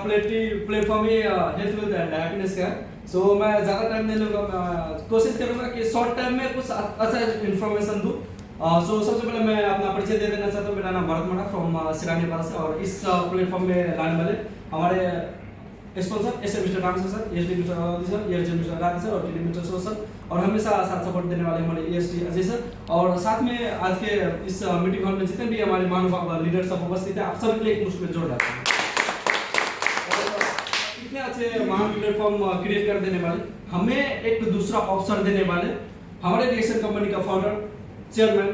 Platform he health wealth and happiness का है। सो मैं ज़्यादा टाइम नहीं लूँगा, कोशिश करूँगा कि शॉर्ट टाइम में कुछ अच्छा इन्फॉर्मेशन दूँ। सो सबसे पहले मैं अपना परिचय दे देना चाहता हूँ। मेरा नाम भरत मना फ्रॉम सिरा नेपाल से, और इस प्लेटफॉर्म में लाने वाले हमारे sponsor S mister Ram sir, S D mister Avadhi sir, S D mister Ram sir और टी डी मिस्टर सो सर, और हमेशा साथ सपोर्ट देने वाले हमारे एस डी अजय सर। और साथ में आज के इस मीटिंग हॉल में जितने भी हमारे महानुभाव लीडर सब उपस्थित है, आप सभी के लिए एक मुश्त में जोड़ डालते हैं। इतने अच्छे महान प्लेटफॉर्म क्रिएट कर देने वाले, हमें एक दूसरा अवसर देने वाले हमारे डीएक्सन कंपनी का फाउंडर चेयरमैन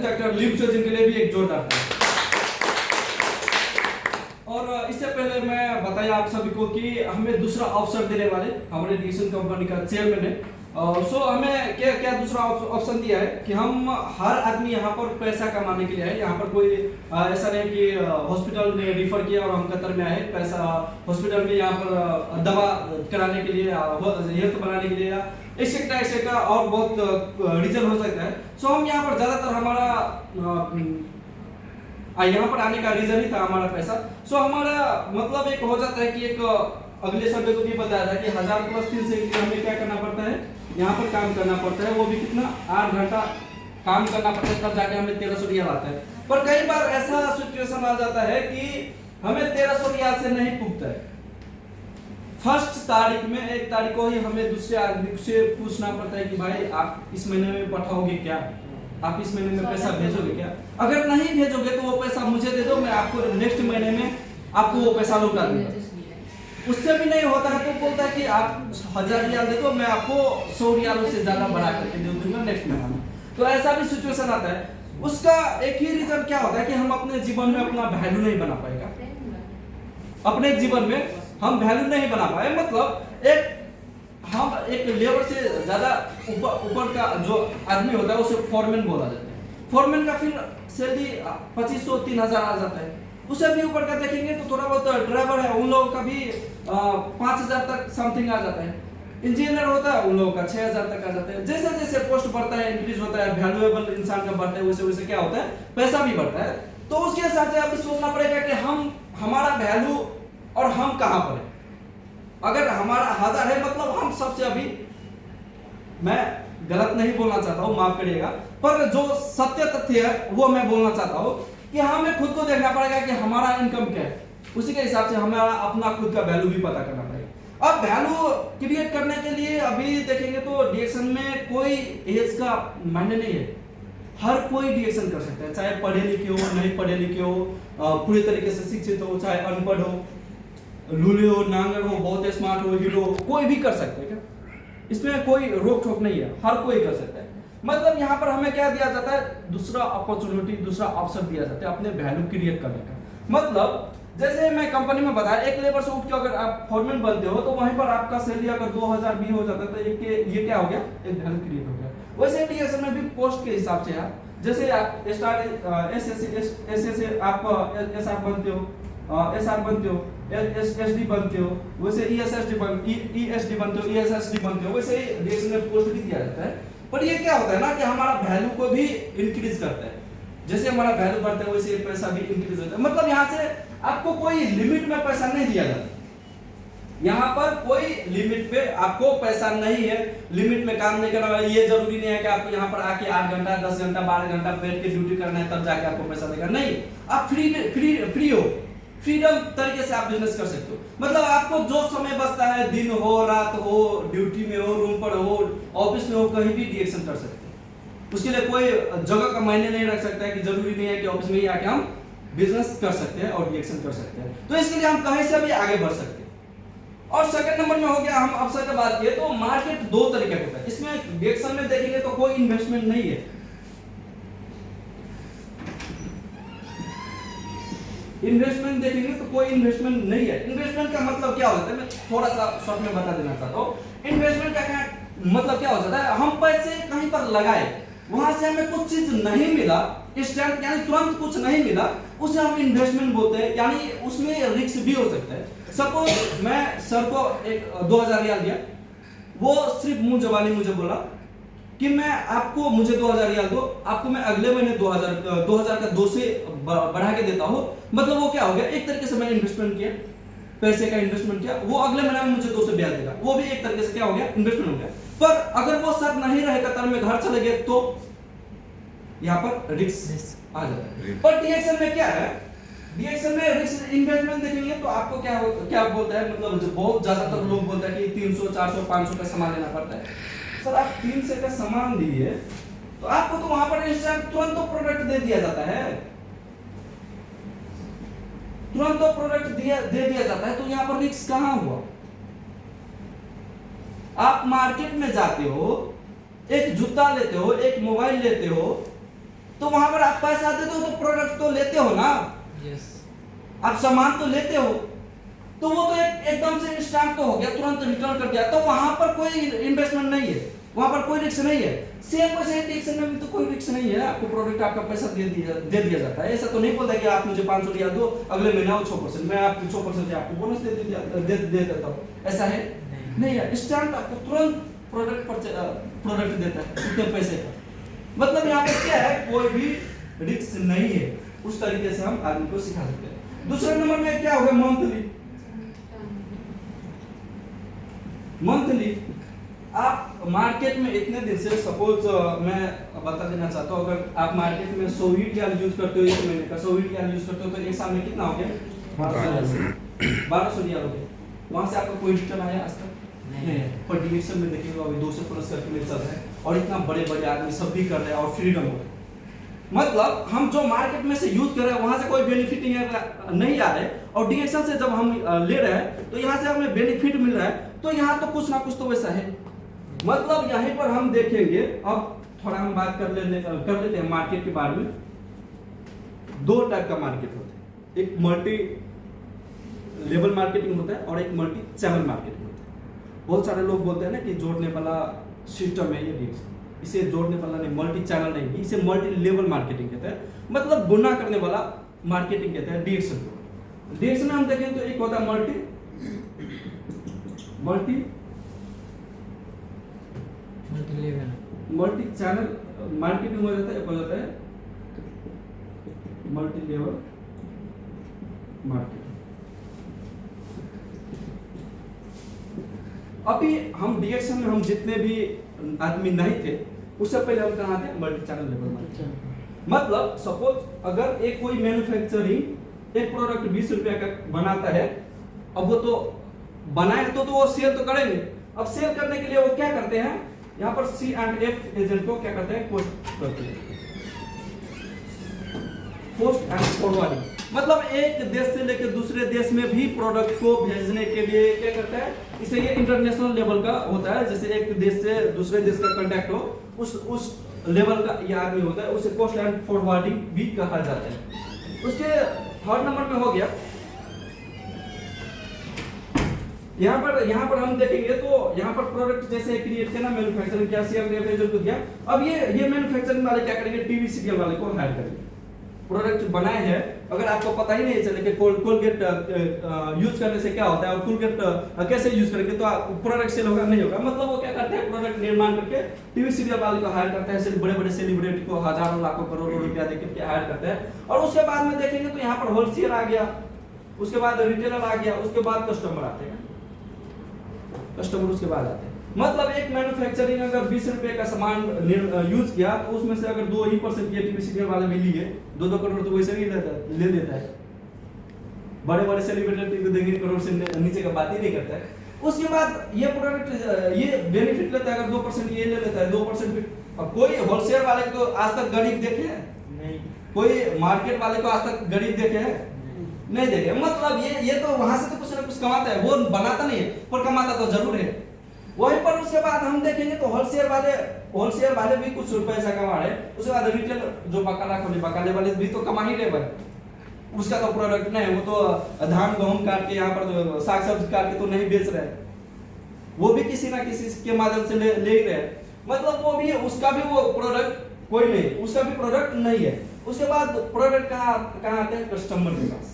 डॉक्टर लीव चोजिन के लिए भी एक जोरदार ताली। और इससे पहले मैं बताया आप सभी को कि हमें दूसरा अवसर देने वाले हमारे डीएक्सन कंपनी का चेयरमैन है। सो हमें क्या क्या दूसरा ऑप्शन दिया है कि हम हर आदमी यहाँ पर पैसा कमाने के लिए आए। यहाँ पर कोई ऐसा नहीं कि हॉस्पिटल ने रिफर किया और हम कतर में आए पैसा हॉस्पिटल में यहाँ पर दवा कराने के लिए, हेल्थ बनाने के लिए, एक्सेट्रा और बहुत रीजन हो सकता है। सो हम यहाँ पर ज़्यादातर हमारा यहाँ पर आने का रीजन ही था हमारा पैसा। सो हमारा मतलब एक हो जाता है कि एक अगले सर्वे को भी बताया था कि 1000+3 से हमें क्या करना पड़ता है, यहाँ पर काम करना पड़ता है, वो भी कितना 8 घंटा काम करना पड़ता है, तब जाके हमें 1300 रियाल आता है। पर कई बार ऐसा सिचुएशन आ जाता है कि हमें 1300 रियाल से नहीं पुगता है। फर्स्ट तारीख में 1 तारीख को ही हमें दूसरे आदमी से पूछना पड़ता है कि भाई आप इस महीने में पठाओगे क्या, आप इस महीने में पैसा भेजोगे क्या। अगर नहीं भेजोगे तो वो पैसा मुझे दे दो, मैं आपको नेक्स्ट महीने में आपको वो पैसा लौटा दूंगा। उससे भी नहीं होता है तो बोलता है कि आप 1000 रियाल दे दो, मैं आपको 100 रियालों से ज्यादा बढ़ा करके दे दूंगा नेक्स्ट महीने में। तो ऐसा भी सिचुएशन आता है। उसका एक ही रीजन क्या होता है कि हम अपने जीवन में अपना वैल्यू नहीं बना पाएगा। अपने जीवन में हम वैल्यू नहीं बना पाए, मतलब हम एक लेवल से ज्यादा ऊपर का जो आदमी होता है उसे फॉरमैन बोला जाता है। फॉरमैन का फिर सैलरी 2500-3000 आ जाता है। उसे भी ऊपर का देखेंगे तो थोड़ा बहुत ड्राइवर है उन लोगों का भी 5000 तक समथिंग आ जाता है। इंजीनियर होता है उन लोगों का 6000 तक आ जाता है। जैसे जैसे पोस्ट बढ़ता है, इंक्रीज होता है, वैल्यूएबल इंसान का बढ़ता है, वैसे वैसे क्या होता है, पैसा भी बढ़ता है। तो उसके हिसाब से अभी सोचना पड़ेगा कि हमारा वैल्यू और हम कहाँ पर है। अगर हमारा 1000 है मतलब हम सबसे अभी, मैं गलत नहीं बोलना चाहता हूँ, माफ करिएगा, पर जो सत्य तथ्य है वो मैं बोलना चाहता हूँ कि हमें खुद को देखना पड़ेगा कि हमारा इनकम क्या है। उसी के हिसाब से हमारा अपना खुद का वैल्यू भी पता करना पड़ेगा। अब वैल्यू क्रिएट करने के लिए अभी देखेंगे तो डीएक्सन में कोई एज का मायने नहीं है। हर कोई डीएक्सन कर सकता है, चाहे पढ़े लिखे हो, नहीं पढ़े लिखे हो, पूरी तरीके से शिक्षित हो, चाहे अनपढ़ हो, लूले हो, नांगर हो, बहुत स्मार्ट हो, हीरो हो, कोई भी कर सकते है। क्या इसमें कोई रोक ठोक नहीं है, हर कोई कर सकता है। मतलब यहाँ पर हमें क्या दिया जाता है, दूसरा अपॉर्चुनिटी, दूसरा अवसर दिया जाता है अपने वैल्यू क्रिएट करने का। मतलब जैसे मैं कंपनी में बताया, एक लेबर से उठ के अगर आप फॉरमैन बनते हो तो वहीं पर आपका सैलरी अगर 2000 भी हो जाता है तो ये क्या हो गया, एक वैल्यू क्रिएट हो गया। वैसे डीएक्सन में भी पोस्ट के हिसाब से यार, जैसे आप स्टार एस आप एसआर बनते हो, एसआर बनते हो, एसडी बनते हो, वैसे ईएसएसडी बनते हो, ईएसएसडी बनते हो, वैसे ही डीएक्सन में पोस्ट भी दिया जाता है। पर ये क्या होता है ना कि हमारा वैल्यू को भी इंक्रीज करता है। जैसे हमारा वैल्यू बढ़ता है वैसे पैसा भी इंक्रीज होता है। मतलब यहाँ से आपको कोई लिमिट में पैसा नहीं दिया जाता। यहाँ पर कोई लिमिट पे आपको पैसा नहीं है, लिमिट में काम नहीं करना है। ये जरूरी नहीं है कि आपको यहाँ पर आके 8 घंटा, 10 घंटा, 12 घंटा बैठ के ड्यूटी करना है तब जाके आपको पैसा देगा। नहीं, आप फ्री हो, फ्रीडम तरीके से आप बिजनेस कर सकते हो। मतलब आपको जो समय बचता है, दिन हो, रात हो, ड्यूटी में हो, रूम पर हो, ऑफिस में हो, कहीं भी डीएक्सन कर सकते हैं। उसके लिए कोई जगह का मायने नहीं रख सकता है कि जरूरी नहीं है कि ऑफिस में ही आके हम बिजनेस कर सकते हैं और डीएक्सन कर सकते हैं। तो इसके लिए हम कहीं से भी आगे बढ़ सकते हैं। और सेकंड नंबर में हो गया, हम अवसर की बात किए तो मार्केट 2 तरीके का होता है। इसमें डीएक्सन में देखेंगे तो कोई इन्वेस्टमेंट नहीं है। इन्वेस्टमेंट देखेंगे तो कोई इन्वेस्टमेंट नहीं है। इन्वेस्टमेंट का मतलब क्या होता है, मैं थोड़ा सा शॉर्ट में बता देना चाहता हूँ। इन्वेस्टमेंट का मतलब क्या हो जाता है, हम पैसे कहीं पर लगाए, वहां से हमें कुछ चीज नहीं मिला, इंस्टेंट यानी तुरंत कुछ नहीं मिला, उसे हम इन्वेस्टमेंट बोलते हैं। यानी उसमें रिस्क भी हो सकता है। सपोज मैं सर को एक 2000 रियाल दिया, वो सिर्फ मुंह जबानी मुझे बोला कि मैं आपको, मुझे 2000 रियाल दो, आपको मैं अगले महीने 2000 का 2 से बढ़ा के देता हूँ। मतलब वो क्या हो गया, एक तरीके से मैंने इन्वेस्टमेंट किया। पैसे का इन्वेस्टमेंट किया, वो अगले महीने में मुझे 2 से ब्याज देगा, वो भी एक तरीके से क्या हो गया, इन्वेस्टमेंट हो गया। पर अगर वो शर्त नहीं रहे कतार में घर चले गए तो यहाँ पर रिस्क आ जाता है। पर डीएक्सएल में क्या है, डीएक्सएल में रिस्क इन्वेस्टमेंट देखेंगे तो आपको क्या बोलता है, मतलब जो बहुत ज्यादातर लोग बोलते हैं कि 300 400 500 का सामान लेना पड़ता है। सर आप 300 का सामान लिए तो आपको तो वहां पर इंस्टेंट तुरंत तो प्रोडक्ट दे दिया जाता है, तुरंत तो प्रोडक्ट दे दिया जाता है, तो यहाँ पर रिस्क कहाँ हुआ। आप मार्केट में जाते हो, एक जूता लेते हो, एक मोबाइल लेते हो, तो वहां पर आप पैसा देते हो तो प्रोडक्ट तो लेते हो ना, यस आप सामान तो लेते हो, तो वो तो एकदम से इंस्टेंट तो हो गया, तुरंत रिटर्न कर दिया, तो वहां पर कोई इन्वेस्टमेंट नहीं है, वहां पर कोई रिस्क नहीं है। सेम वैसे डीएक्सएल में भी तो कोई रिस्क नहीं है, आपको प्रोडक्ट आपका पैसा दे दिया जाता है। ऐसा तो नहीं बोलता कि आप मुझे 500 रियाल दो, अगले महीने आओ 6%, मैं आपको 6% आपको बोनस दे देता हूँ, ऐसा है नहीं है। इंस्टेंट आपको तुरंत प्रोडक्ट देता है इतने पैसे का, मतलब यहाँ पर क्या है, कोई भी रिस्क नहीं है। उस तरीके से हम आदमी को सिखा सकते हैं। दूसरे नंबर में क्या हो गया, मंथली आप मार्केट में इतने दिन से, सपोज मैं बता देना चाहता हूँ, अगर आप मार्केट में 100 रियाल यूज करते हो, एक महीने का 100 रियाल यूज करते हो, तो एक साल में कितना हो गया, 1200 रियाल हो गया। वहां से आपका कोई रिटर्न आया आज तक नहीं है। पर डीएक्सएल में देखिएगा अभी 200 प्लस करके मेरे चल रहा है, और इतना बड़े बड़े आदमी सब भी कर रहे हैं और फ्रीडम हो रहा है। मतलब हम जो मार्केट में से यूज कर रहे हैं वहां से कोई बेनिफिट नहीं आ रहा है, और डीएक्सएल से जब हम ले रहे हैं तो यहाँ से हमें बेनिफिट मिल रहा है, तो यहाँ तो कुछ ना कुछ तो वैसा है। मतलब यहीं पर हम देखेंगे, अब थोड़ा हम बात कर लेते हैं मार्केट के बारे में। 2 टाइप का मार्केट होता है, एक मल्टी लेवल मार्केटिंग होता है और एक मल्टी चैनल मार्केटिंग होता है। बहुत सारे लोग बोलते हैं ना कि जोड़ने वाला सिस्टम है ये डीएक्सएल, इसे जोड़ने वाला नहीं, मल्टी चैनल नहीं, इसे मल्टी लेवल मार्केटिंग कहते हैं, मतलब गुना करने वाला मार्केटिंग कहते हैं डीएक्सएल को। डीएक्सएल में हम देखें तो एक होता है मल्टी चैनल मार्केटिंग हो जाता है, एक हो जाता है मल्टी लेवल मार्केटिंग। अभी हम डीएक्सएल में हम जितने भी आदमी नहीं थे, उससे पहले हम कहाँ थे, मल्टी चैनल लेवल मार्केटिंग। मतलब सपोज अगर एक कोई मैन्युफैक्चरिंग एक प्रोडक्ट 20 रुपया का बनाता है, अब वो तो बनाए तो वो सेल तो करेंगे। अब सेल करने के लिए वो क्या करते हैं, यहाँ पर C&F एजेंट को क्या करते हैं, पोस्ट करते हैं, पोस्ट एंड फॉरवर्डिंग। मतलब एक देश से लेकर दूसरे देश में भी प्रोडक्ट को भेजने के लिए क्या करता है, इसे ये इंटरनेशनल लेवल का होता है, जैसे एक देश से दूसरे देश का कांटेक्ट हो, उस लेवल का ये आदमी होता है, उसे पोस्ट एंड फॉरवर्डिंग भी कहा जाता है। उसके 3rd नंबर में हो गया, यहाँ पर हम देखेंगे तो यहाँ पर प्रोडक्ट जैसे क्रिएट किया ना, मैन्युफैक्चरिंग किया, C&F एजेंट को दिया। अब ये मैन्युफैक्चरिंग वाले क्या करेंगे, टीवी सीरियल वाले को हायर करेंगे। प्रोडक्ट बनाए हैं, अगर आपको पता ही नहीं चले कि कोलगेट यूज करने से क्या होता है और कोलगेट कैसे यूज करेंगे तो प्रोडक्ट सेल होगा नहीं होगा। मतलब वो क्या करते हैं, प्रोडक्ट निर्माण करके टीवी सीरियल वाले को हायर करते हैं, बड़े बड़े सेलिब्रिटी को हजारों लाखों करोड़ों रुपया देकर के हायर करते हैं। और उसके बाद में देखेंगे तो यहाँ पर होलसेलर आ गया, उसके बाद रिटेलर आ गया, उसके बाद कस्टमर आते हैं, कस्टमर उसके बाद आते हैं। मतलब एक मैन्युफैक्चरिंग अगर 20 रुपए का सामान यूज किया तो उसमें से अगर 2% ये टीवी सीरियल वाले भी लिए, 2 करोड़ तो वैसे ही ले लेता है। बड़े बड़े सेलिब्रिटी को देंगे करोड़ से नीचे का बात ही नहीं करता है। उसके बाद ये प्रोडक्ट ये बेनिफिट लेता है, अगर 2% ये ले लेता है, 2%। अब कोई होलसेल वाले को आज तक गरीब देखे हैं नहीं, कोई मार्केट वाले को आज तक गरीब देखे हैं नहीं देखे। मतलब ये तो वहां से तो कुछ ना कुछ कमाता है, वो बनाता नहीं है पर कमाता तो जरूर है। वहीं पर उसके बाद हम देखेंगे तो होलसेल वाले भी कुछ पैसा कमा रहे हैं। उसके बाद रिटेल जो बकाले वाले भी तो कमा ही रहे भाई, उसका तो प्रोडक्ट नहीं है, वो तो धान गेहूं काट के यहाँ पर तो साग सब्जी काट के तो नहीं बेच रहे हैं, वो भी किसी ना किसी के माध्यम से ले ही रहे हैं। मतलब वो भी उसका भी वो प्रोडक्ट कोई नहीं, उसका भी प्रोडक्ट नहीं है। उसके बाद प्रोडक्ट कहाँ आते हैं, कस्टमर के पास।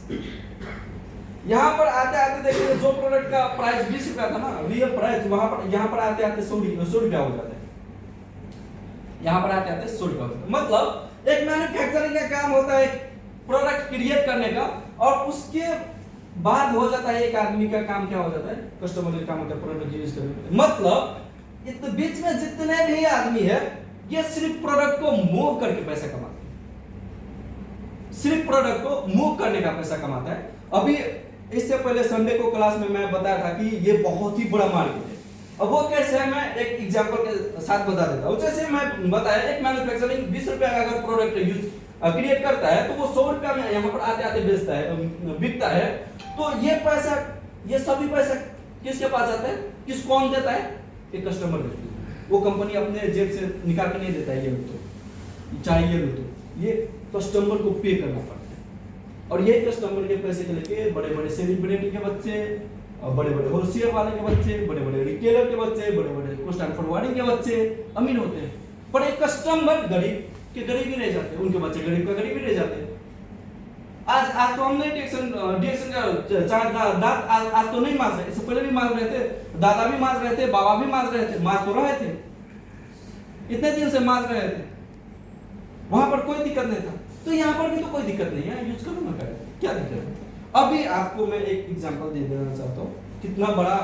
यहाँ पर आते देखिए जो प्रोडक्ट का प्राइस 20 रुपया था ना, रियल प्राइस, वहां पर यहाँ पर आते 100 रुपया हो जाता है। यहाँ पर आते 100 रुपया हो जाता है। मतलब एक मैन्युफैक्चरिंग का काम होता है प्रोडक्ट क्रिएट करने का, और उसके बाद हो जाता है एक आदमी का काम क्या हो जाता है, कस्टमर का काम होता है प्रोडक्ट यूज करने। मतलब इतने बीच में जितने भी आदमी है ये सिर्फ प्रोडक्ट को मूव करके पैसा कमाते हैं, सिर्फ प्रोडक्ट को मूव करने का पैसा कमाता है। अभी इससे पहले संडे को क्लास में मैं बताया था कि ये बहुत ही बड़ा मार्केट है। अब वो कैसे है मैं एक एग्जांपल के साथ बता देता हूँ। जैसे मैं बताया एक मैन्युफैक्चरिंग 20 रुपया का अगर प्रोडक्ट यूज क्रिएट करता है तो वो 100 रुपया में यहाँ पर आते आते बेचता है, बिकता है। तो ये पैसा, ये सभी पैसा किसके पास आता है, किस कौन देता है, एक कस्टमर देता है। वो कंपनी अपने जेब से निकाल के नहीं देता है, ये लो तो चाहे ये लो तो, ये कस्टमर को पे करना पड़ता है। और ये कस्टमर के पैसे के लेके बड़े बड़े सेलिब्रिटी के बच्चे, बड़े बड़े होलसेल वाले के बच्चे, बड़े बड़े रिटेलर के बच्चे, बड़े बड़े पोस्ट एंड फॉरवर्डिंग के बच्चे अमीर होते हैं, पर एक कस्टमर गरीब के गरीब ही रह जाते हैं, उनके बच्चे गरीब का गरीब ही रह जाते हैं। आज तो हमने डिएक्शन का चार दांत आज तो नहीं मार रहे, इससे पहले भी मार रहे थे, दादा भी मार रहे थे, बाबा भी मार रहे थे, मार तो रहे थे, इतने दिन से मार रहे थे, वहां पर कोई दिक्कत नहीं था। तो यहाँ पर भी तो कोई दिक्कत नहीं है, यूज करो ना, क्या दिक्कत है। अभी आपको मैं एक एग्जांपल दे देना चाहता हूँ, कितना बड़ा